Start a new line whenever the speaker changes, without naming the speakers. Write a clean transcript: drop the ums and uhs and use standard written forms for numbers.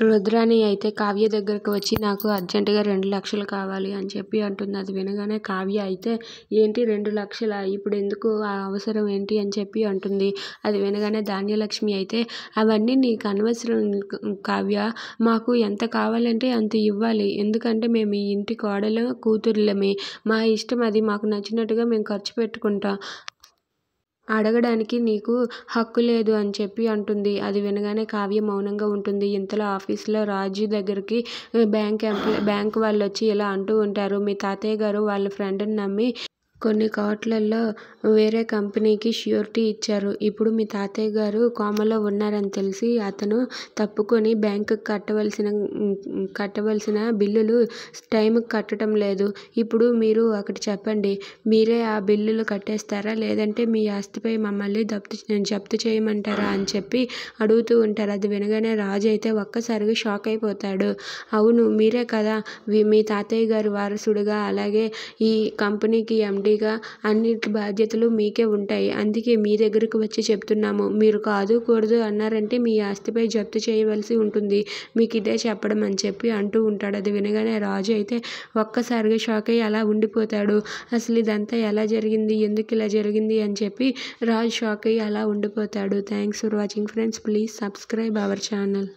రుద్రాణి అయితే కావ్య దగ్గరకు వచ్చి నాకు అర్జెంటుగా 2,00,000 కావాలి అని చెప్పి అంటుంది. అది వినగానే కావ్య అయితే ఏంటి 2,00,000 ఇప్పుడు ఎందుకు ఆ అవసరం ఏంటి అని చెప్పి అంటుంది. అది వినగానే ధాన్యలక్ష్మి అయితే అవన్నీ నీకు అనవసరం కావ్య, మాకు ఎంత కావాలంటే అంత ఇవ్వాలి. ఎందుకంటే మేము ఈ ఇంటి కోడలు కూతుర్లమే, మా ఇష్టం అది, మాకు నచ్చినట్టుగా మేము ఖర్చు పెట్టుకుంటాం, అడగడానికి నీకు హక్కు లేదు అని చెప్పి అంటుంది. అది వినగానే కావ్య మౌనంగా ఉంటుంది. ఇంతలో ఆఫీసులో రాజు దగ్గరికి బ్యాంక్ వాళ్ళు వచ్చి ఇలా అంటూ ఉంటారు, మీ తాతయ్య గారు వాళ్ళ ఫ్రెండ్ని నమ్మి కొన్ని కోట్లల్లో వేరే కంపెనీకి ష్యూరిటీ ఇచ్చారు. ఇప్పుడు మీ తాతయ్య గారు కోమలో ఉన్నారని తెలిసి అతను తప్పుకొని బ్యాంకుకి కట్టవలసిన బిల్లులు టైంకి కట్టడం లేదు. ఇప్పుడు మీరు ఒకటి చెప్పండి, మీరే ఆ బిల్లులు కట్టేస్తారా, లేదంటే మీ ఆస్తిపై మమ్మల్ని జప్తు చేయమంటారా అని చెప్పి అడుగుతూ ఉంటారు. అది వినగానే రాజు అయితే ఒక్కసారిగా షాక్ అయిపోతాడు. అవును, మీరే కదా మీ తాతయ్య గారి వారసుడుగా, అలాగే ఈ కంపెనీకి ఎండీగా అన్నిటి బాధ్యతలు మీకే ఉంటాయి. అందుకే మీ దగ్గరకు వచ్చి చెప్తున్నాము. మీరు కాదు కూడదు అన్నారంటే మీ ఆస్తిపై జప్తు చేయవలసి ఉంటుంది. మీకు ఇదే చెప్పడం అని చెప్పి అంటూ ఉంటాడు. అది వినగానే రాజు అయితే ఒక్కసారిగా షాక్ అయ్యి అలా ఉండిపోతాడు. అసలు ఇదంతా ఎలా జరిగింది, ఎందుకు ఇలా జరిగింది అని చెప్పి రాజు షాక్ అయ్యి అలా ఉండిపోతాడు. Thanks for watching friends. Please subscribe our channel.